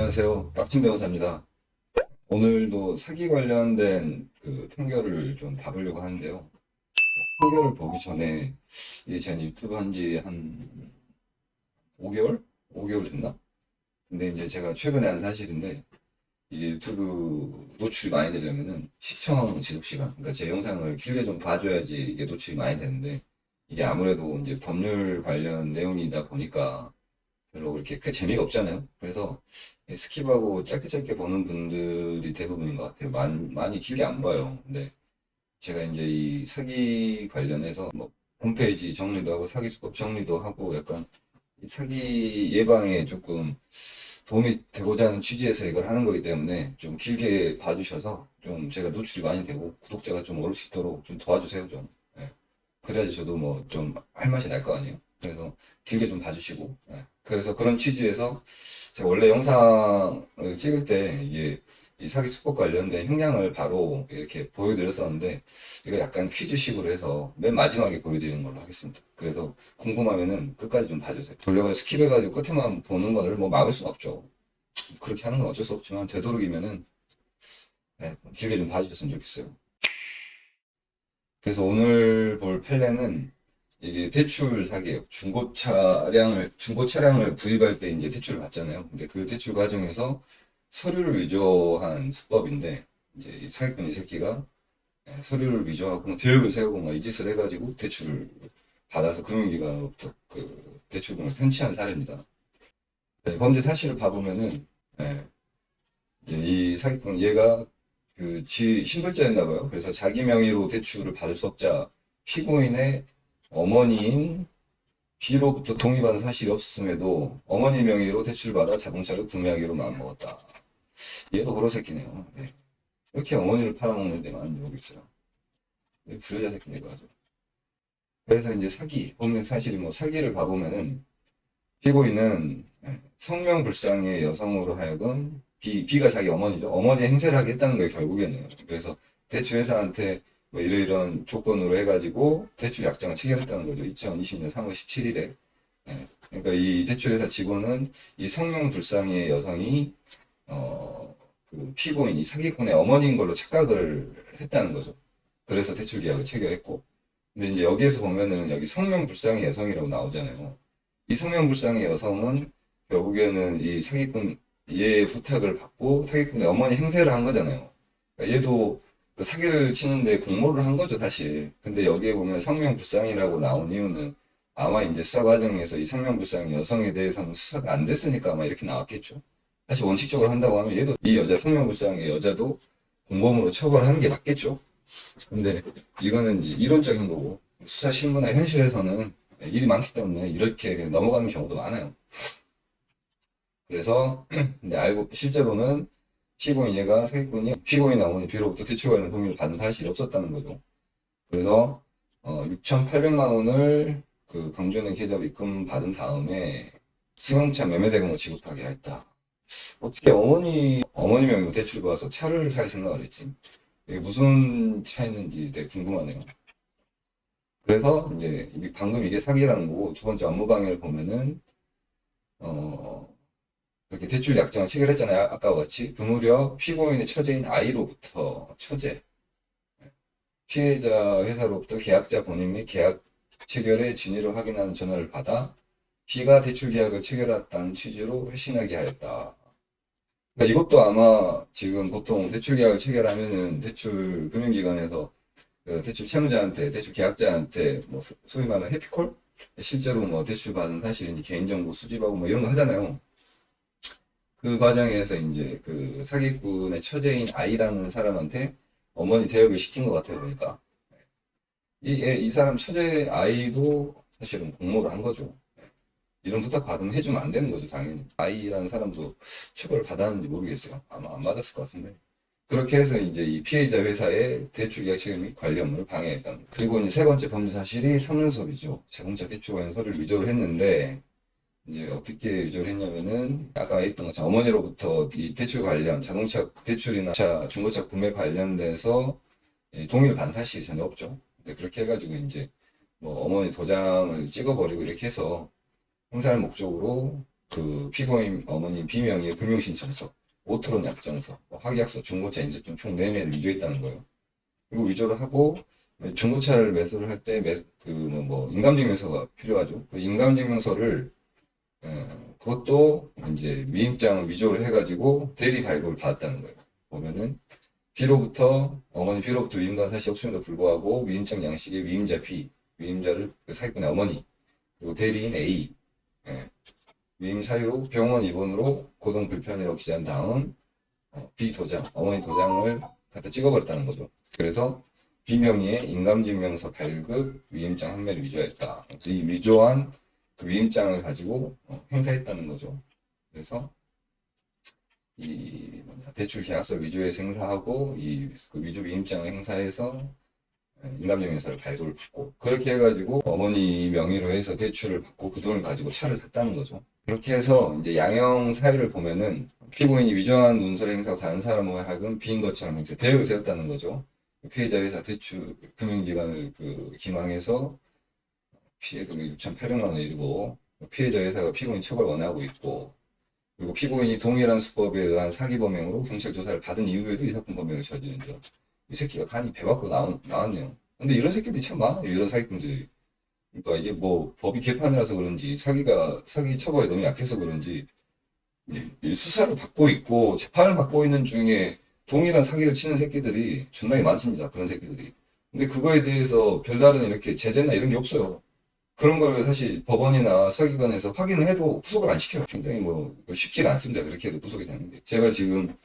안녕하세요. 빡친 변호사입니다. 오늘도 사기 관련된 그 판결을 좀 봐보려고 하는데요. 판결을 보기 전에 이게 제가 유튜브 한지 한 5개월? 5개월 됐나? 근데 이제 제가 최근에 한 사실인데 이게 유튜브 노출이 많이 되려면은 시청 지속 시간, 그러니까 제 영상을 길게 좀 봐줘야지 이게 노출이 많이 되는데 이게 아무래도 이제 법률 관련 내용이다 보니까 별로 그렇게 그 재미가 없잖아요. 그래서 스킵하고 짧게 짧게 보는 분들이 대부분인 것 같아요. 많이 길게 안 봐요. 근데 제가 이제 이 사기 관련해서 뭐 홈페이지 정리도 하고 사기 수법 정리도 하고 약간 이 사기 예방에 조금 도움이 되고자 하는 취지에서 이걸 하는 거기 때문에 좀 길게 봐주셔서 좀 제가 노출이 많이 되고 구독자가 좀 오를 수 있도록 좀 도와주세요, 좀. 예. 그래야지 저도 뭐 좀 할 맛이 날 거 아니에요. 그래서 길게 좀 봐주시고. 예. 그래서 그런 취지에서 제가 원래 영상을 찍을 때 이게 이 사기 수법 관련된 형량을 바로 이렇게 보여드렸었는데 이거 약간 퀴즈식으로 해서 맨 마지막에 보여드리는 걸로 하겠습니다. 그래서 궁금하면은 끝까지 좀 봐주세요. 돌려서 스킵해가지고 끝에만 보는 거를 뭐 막을 수는 없죠. 그렇게 하는 건 어쩔 수 없지만 되도록이면은 네, 길게 좀 봐주셨으면 좋겠어요. 그래서 오늘 볼 판례는 이게 대출 사기예요. 중고 차량을 구입할 때 이제 대출을 받잖아요. 근데 그 대출 과정에서 서류를 위조한 수법인데 이제 이 사기꾼 이 새끼가 서류를 위조하고 뭐 대역을 세우고 막 이 짓을 해가지고 대출을 받아서 금융기관으로부터 그 대출금을 편취한 사례입니다. 네, 범죄 사실을 봐보면은 네, 이제 이 사기꾼 얘가 그 신불자였나 봐요. 그래서 자기 명의로 대출을 받을 수 없자 피고인의 어머니인 B로부터 동의받은 사실이 없음에도 어머니 명의로 대출받아 자동차를 구매하기로 마음먹었다. 얘도 그런 새끼네요. 네. 이렇게 어머니를 팔아먹는 데만 모르겠어요. 불효자 새끼네, 이거 아주. 그래서 이제 범죄 사실이 뭐 사기를 봐보면은 피고인은 성명불상의 여성으로 하여금 B가 자기 어머니죠. 어머니 행세를 하게 했다는 거예요, 결국에는. 그래서 대출회사한테 뭐 이런 조건으로 해가지고 대출 약정을 체결했다는 거죠. 2020년 3월 17일에. 그러니까 이 대출회사 직원은 이 성명불상의 여성이 그 피고인, 이 사기꾼의 어머니인 걸로 착각을 했다는 거죠. 그래서 대출 계약을 체결했고. 근데 이제 여기에서 보면은 여기 성명불상의 여성이라고 나오잖아요. 이 성명불상의 여성은 결국에는 이 사기꾼 얘의 부탁을 받고 사기꾼의 어머니 행세를 한 거잖아요. 그러니까 얘도 그 사기를 치는데 공모를 한 거죠, 사실. 근데 여기에 보면 성명불상이라고 나온 이유는 아마 이제 수사 과정에서 이 성명불상 여성에 대해서는 수사가 안 됐으니까 아마 이렇게 나왔겠죠. 사실 원칙적으로 한다고 하면 얘도 이 여자 성명불상의 여자도 공범으로 처벌하는 게 맞겠죠. 근데 이거는 이제 이론적인 거고 수사 실무나 현실에서는 일이 많기 때문에 이렇게 그냥 넘어가는 경우도 많아요. 그래서 근데 알고 실제로는 피고인 얘가 사기꾼이 피고인 어머니 B로부터 대출 관련 동의를 받은 사실이 없었다는 거죠. 그래서 6,800만 원을 그 강조은행 계좌로 입금 받은 다음에 승용차 매매 대금을 지급하게 했다. 어떻게 어머니 명의로 대출 받아서 차를 살 생각을 했지? 이게 무슨 차였는지 되게 궁금하네요. 그래서 이제 방금 이게 사기라는 거고 두 번째 업무방해를 보면은 어 이렇게 대출 약정을 체결했잖아요. 아까와 같이 그 무렵 피고인의 처제인 I로부터 피해자 회사로부터 계약자 본인 및 계약 체결의 진위를 확인하는 전화를 받아 B가 대출 계약을 체결했다는 취지로 회신하게 하였다. 그러니까 이것도 아마 지금 보통 대출 계약을 체결하면은 대출 금융기관에서 그 대출 채무자한테, 대출 계약자한테 뭐 소위 말하는 해피콜? 실제로 뭐 대출 받은 사실인지 개인정보 수집하고 뭐 이런 거 하잖아요. 그 과정에서 이제 그 사기꾼의 처제인 아이라는 사람한테 어머니 대역을 시킨 것 같아요, 보니까. 이 사람 처제 아이도 사실은 공모를 한 거죠. 이런 부탁 받으면 해주면 안 되는 거죠, 당연히. 아이라는 사람도 처벌을 받았는지 모르겠어요. 아마 안 받았을 것 같은데. 그렇게 해서 이제 이 피해자 회사의 대출 계약 체결 및 관리 업무를 방해했다. 그리고 이제 세 번째 범죄 사실이 성능섭이죠. 자동차 대출 관련 서류를 위조를 했는데, 이제 어떻게 위조를 했냐면은, 아까 했던 것처럼 어머니로부터 이 대출 관련, 자동차 대출이나 중고차 구매 관련돼서 동의를 받은 사실이 전혀 없죠. 근데 그렇게 해가지고 이제 뭐 어머니 도장을 찍어버리고 이렇게 해서 행사할 목적으로 그 피고인 어머니 비명의 금융신청서, 오토론 약정서, 확약서, 중고차 인수증 총 4매를 위조했다는 거예요. 그리고 위조를 하고 중고차를 매수를 할 때 인감증명서가 필요하죠. 그 인감증명서를 그것도 이제 위임장을 위조를 해가지고 대리 발급을 받았다는 거예요. 보면은 어머니 B로부터 위임받은 사실이 없음에도 불구하고 위임장 양식의 위임자 B, 위임자를 그 사기꾼의 어머니, 그리고 대리인 A, 위임 사유 병원 입원으로 고동 불편이라고 기재한 다음 B 도장, 어머니 도장을 갖다 찍어버렸다는 거죠. 그래서 B 명의의 인감증명서 발급, 위임장 한 매를 위조했다. 이 위조한 그 위임장을 가지고 행사했다는 거죠. 그래서 대출 계약서 위조에 행사하고 그 위조 위임장을 행사해서 인감증명서를 발급을 받고 그렇게 해가지고 어머니 명의로 해서 대출을 받고 그 돈을 가지고 차를 샀다는 거죠. 그렇게 해서 이제 양형 사유를 보면은 피고인이 위조한 문서를 행사하고 다른 사람을 하여금 비인 것처럼 이제 대역을 세웠다는 거죠. 피해자 회사 대출 금융기관을 기망해서 피해 금액 6,800만 원이고 피해자 회사가 피고인 처벌 원하고 있고 그리고 피고인이 동일한 수법에 의한 사기 범행으로 경찰 조사를 받은 이후에도 이 사건 범행을 저지른 점. 이 새끼가 간이 배 밖으로 나왔네요. 근데 이런 새끼들이 참 많아요. 이런 사기꾼들이. 그러니까 이게 뭐 법이 개판이라서 그런지 사기 처벌이 너무 약해서 그런지 이 수사를 받고 있고 재판을 받고 있는 중에 동일한 사기를 치는 새끼들이 존나게 많습니다. 그런 새끼들이. 근데 그거에 대해서 별다른 이렇게 제재나 이런 게 없어요. 그런 걸 사실 법원이나 수사기관에서 확인을 해도 구속을 안 시켜요. 굉장히 쉽지가 않습니다. 그렇게 해도 구속이 되는데. 제가 지금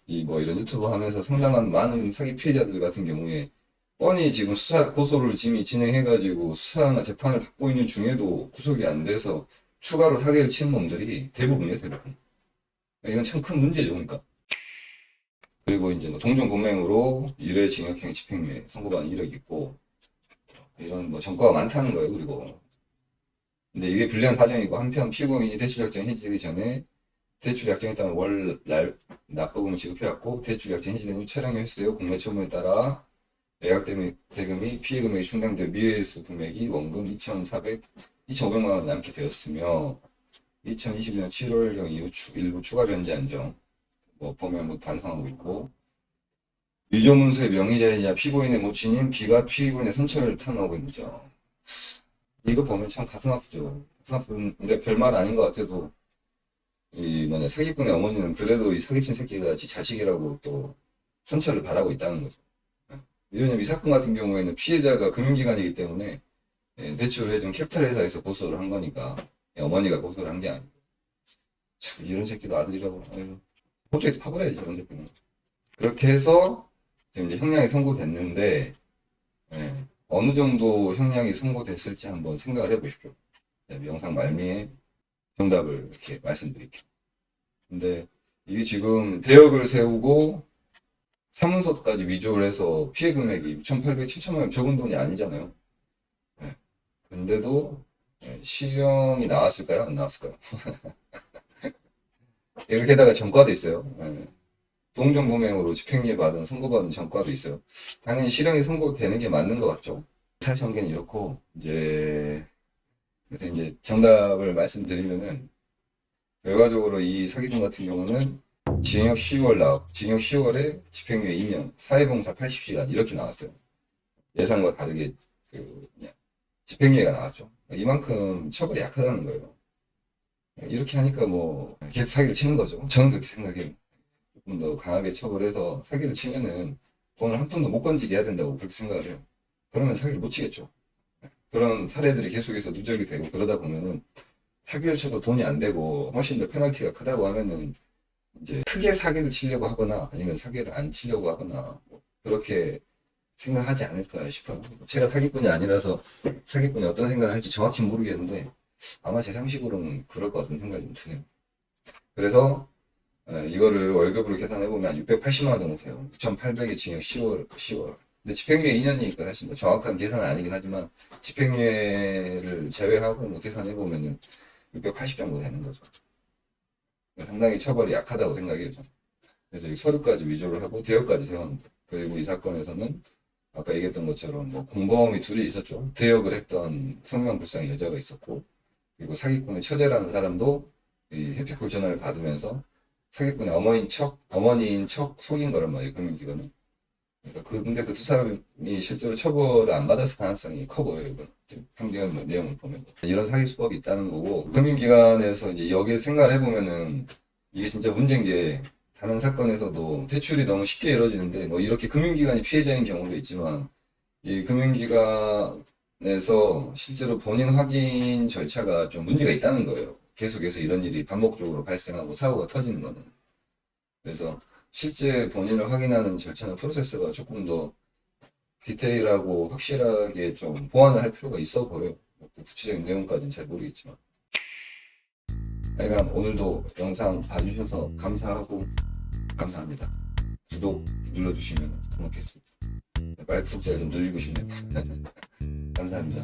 이런 유튜브 하면서 상당한 많은 사기 피해자들 같은 경우에 뻔히 지금 고소를 이미 진행해가지고 수사나 재판을 받고 있는 중에도 구속이 안 돼서 추가로 사기를 치는 놈들이 대부분이에요, 대부분. 이건 참 큰 문제죠, 그러니까. 그리고 이제 동종 범행으로 1회 징역형 집행유예 선고받은 이력이 있고, 이런 전과가 많다는 거예요, 그리고. 근데 이게 불리한 사정이고, 한편 피고인이 대출 약정 해지되기 전에 대출 약정에 따른 월 납부금을 지급해왔고, 대출 약정 해지된 후 차량 횟수요 공매 처분에 따라 매각 대금이 피해 금액이 충당되어 미회수 금액이 원금 2,500만 원 남게 되었으며 2022년 7월경 이후 일부 추가 변제 안정 보면 반성하고 있고 위조문서의 명의자이자 피고인의 모친인 B가 피고인의 선처를 탄원하고 있는 점. 이거 보면 참 가슴 아프죠. 가슴 아픈데 별말 아닌 것 같아도 사기꾼의 어머니는 그래도 이 사기친 새끼가 지 자식이라고 또 선처를 바라고 있다는 거죠. 왜냐면 이 사건 같은 경우에는 피해자가 금융기관이기 때문에 대출을 해준 캐피탈 회사에서 고소를 한 거니까 어머니가 고소를 한 게 아니고 참 이런 새끼도 아들이라고 호주에서 파버려야지 이런 새끼는. 그렇게 해서 지금 이제 형량이 선고됐는데 어느 정도 형량이 선고됐을지 한번 생각을 해보십시오. 영상 말미에 정답을 이렇게 말씀드릴게요. 근데 이게 지금 대역을 세우고 사문서까지 위조를 해서 피해 금액이 6,800, 7천만 원 적은 돈이 아니잖아요. 근데도 실형이 나왔을까요? 안 나왔을까요? 이렇게다가 전과도 있어요. 동종 범행으로 집행유예 받은 선고받은 전과도 있어요. 당연히 실형이 선고되는 게 맞는 것 같죠. 사실 관계는 이렇고 그래서 이제 정답을 말씀드리면은 결과적으로 이 사기꾼 같은 경우는 징역 10월에 집행유예 2년, 사회봉사 80시간 이렇게 나왔어요. 예상과 다르게 집행유예가 나왔죠. 이만큼 처벌이 약하다는 거예요. 이렇게 하니까 계속 사기를 치는 거죠. 저는 그렇게 생각해요. 조금 더 강하게 처벌해서 사기를 치면은 돈을 한 푼도 못 건지게 해야 된다고 그렇게 생각을 해요. 그러면 사기를 못 치겠죠. 그런 사례들이 계속해서 누적이 되고 그러다 보면은 사기를 쳐도 돈이 안 되고 훨씬 더 페널티가 크다고 하면은 이제 크게 사기를 치려고 하거나 아니면 사기를 안 치려고 하거나 그렇게 생각하지 않을까 싶어요. 제가 사기꾼이 아니라서 사기꾼이 어떤 생각을 할지 정확히 모르겠는데 아마 제 상식으로는 그럴 것 같은 생각이 좀 드네요. 그래서 이거를 월급으로 계산해보면 한 680만 원 정도 돼요. 6,800에 징역 10월. 근데 집행유예 2년이니까 사실 정확한 계산은 아니긴 하지만 집행유예를 제외하고 계산해보면 680 정도 되는 거죠. 상당히 처벌이 약하다고 생각해요. 저는. 그래서 이 서류까지 위조를 하고 대역까지 세웠는데 그리고 이 사건에서는 아까 얘기했던 것처럼 공범이 둘이 있었죠. 대역을 했던 성명불상의 여자가 있었고 그리고 사기꾼의 처제라는 사람도 이 해피콜 전화를 받으면서 사기꾼의 어머니인 척 속인 거란 말이에요, 금융기관은. 그러니까 근데 그 두 사람이 실제로 처벌을 안 받았을 가능성이 커 보여요, 이건. 지금 판결 내용을 보면. 이런 사기 수법이 있다는 거고, 금융기관에서 이제 여기에 생각을 해보면은, 이게 진짜 문제인 게, 다른 사건에서도 대출이 너무 쉽게 이루어지는데, 뭐 이렇게 금융기관이 피해자인 경우도 있지만, 이 금융기관에서 실제로 본인 확인 절차가 좀 문제가 있다는 거예요. 계속해서 이런 일이 반복적으로 발생하고 사고가 터지는 거는. 그래서 실제 본인을 확인하는 절차나 프로세스가 조금 더 디테일하고 확실하게 좀 보완을 할 필요가 있어 보여요. 그 구체적인 내용까지는 잘 모르겠지만. 하여간 오늘도 영상 봐주셔서 감사하고 감사합니다. 구독 눌러주시면 고맙겠습니다. 빨리 구독자 좀 늘리고 싶네요. 감사합니다.